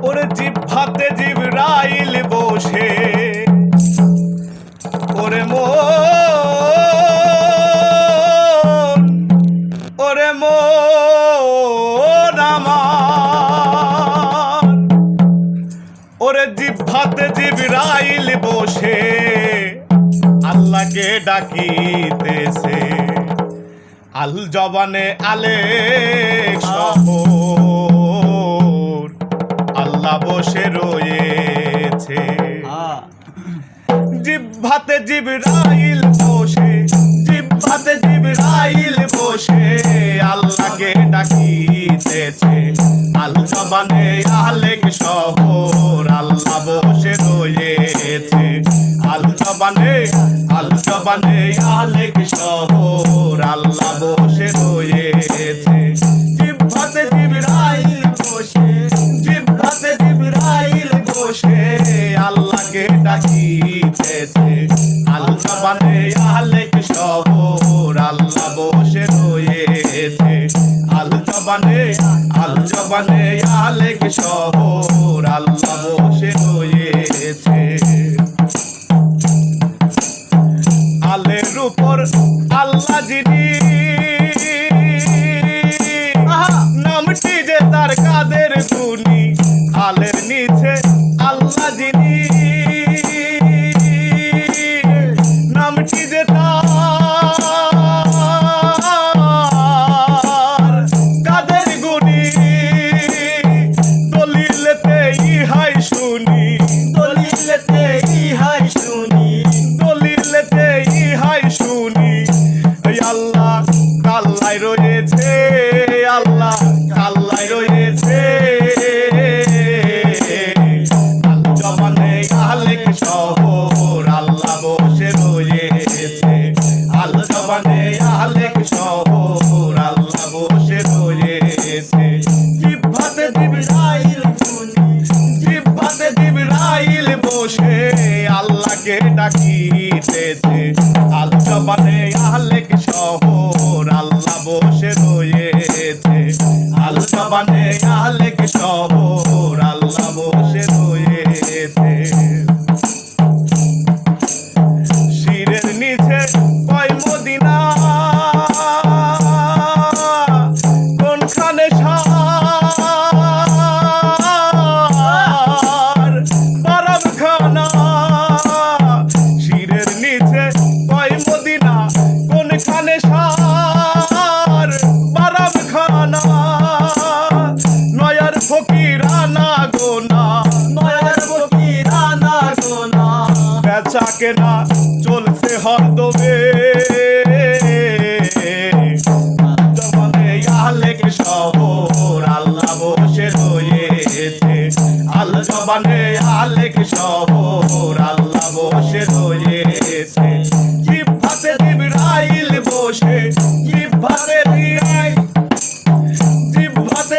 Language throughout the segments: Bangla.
ওরে জিহ্বাতে জিবরাইল বসে ওরে ওরে মন আমার ওরে জিহ্বাতে জিবরাইল বসে আল্লাহকে ডাকিতেছে আল জবানে আলেক শহর আল্লাহ বসে রয়েছে জিহ্বাতে জিবরাইল বসে জিহ্বাতে জিবরাইল বসে আল্লাহকে ডাকিতেছে আল জবানে আলেক শহর আল্লাহ বসে রয়েছে আল জবানে আলেক শহর আল্লাহ বসে রয়েছে জিহ্বাতে জিবরাইল বসে জিহ্বাতে জিবরাইল বসে আল্লাহকে ডাকিতেছে আল জবানে আলেক শহর আল্লাহ বসে রয়েছে আল জবানে আলেক শহর আল্লাহ বসে রয়েছে আলের উপর আল্লাহ যিনি নামটি যে তার কাদের গুনি আলের নিচে আল্লাহ যিনি নামটি যে তার কাদের গুনি দলিলেতে ইহাই শুনি দলিলেতে ইহাই শুনি দলিলেতে ইহাই শুনি আল্লাহ কাল্লাই রয়েছে আল্লাহ কাল্লাই রয়েছে আল জবানে আলেক শহর আল্লাহ বসে রয়েছে আল জবানে আলেক শহর আল্লাহ বসে রয়েছে জিহ্বাতে জিবরাইল জিহ্বাতে জিবরাইল বসে আল্লাহকে ডাকিতেছে আল জবানে আলেক শহর আল্লাহ বসে রয়েছে আল জবানে আলেক শহর আল্লাহ বসে রয়েছে শিরের নিচে কয় মদিনা কোনখানে সার বারামখানা শিরের নিচে কয় মদিনা কোনখানে সার বারামখানা নয়ার ফকিরানা গোনা নয়ার ফকিরানা গোনা বেচা কেনা চলছে হরদমে জবানে আলেক শহর আল্লাহ বসে রয়েছে আল জবানে আলেক শহর আল্লাহ বসে রয়েছে জিহ্বাতে জিবরাইল বসে জিহ্বাতে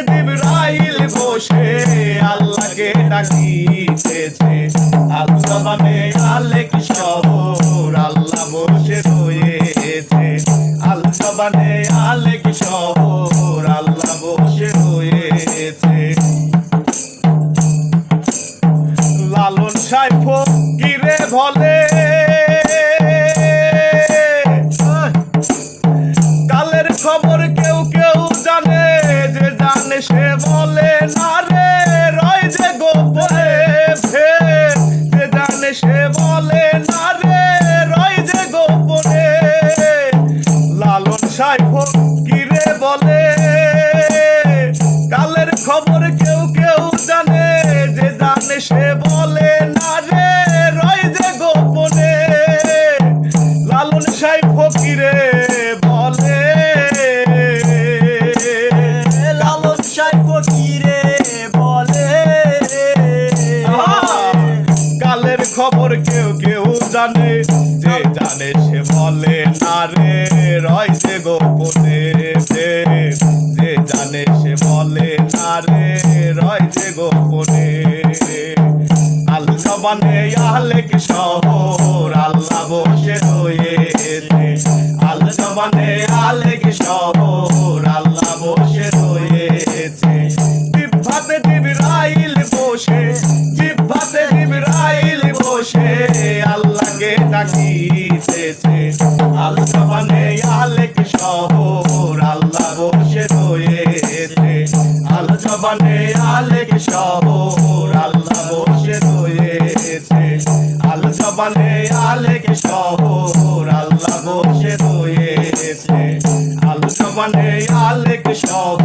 জিবরাইল বসে আল্লাহকে ডাকিতেছে আল জবানে আলেক শহর আল্লাহ বসে রয়েছে আল জবানে আলেক শহর আল্লাহ বসে রয়েছে লালন সাইফ কিরে বলে কালের খবর কেউ কেউ জানে যে জানে সে বলে না রে রয় যে গোপনে যে জানে সে বলে না রে রয় যে গোপনে লালন সাইফ কিরে বলে কালের খবর কেউ কেউ জানে যে জানে সে বলে না রে রয় যে গোপনে লালন সাইফ কিরে বলে লালন সাইফ কিরে বলে কালের খবর কেউ কেউ জানে যে জানে সে বলে না রে রয় যে গোপনে যে জানে সে বলে না রে রয় যে গোপনে আল জবানে আলেক শহর আল্লাহ বসে রয়েছে আল জবানে আলেক শহর আল্লাহ বসে রয়েছে জিহ্বাতে জিবরাইল বসে আল জবানে আলেক শহর আল্লাহ বসে রয়েছে আল জবানে আলেক শহর আল্লাহ বসে রয়েছে আল জবানে আলেক শহর আল্লাহ বসে রয়েছে আল জবানে আলেক শহর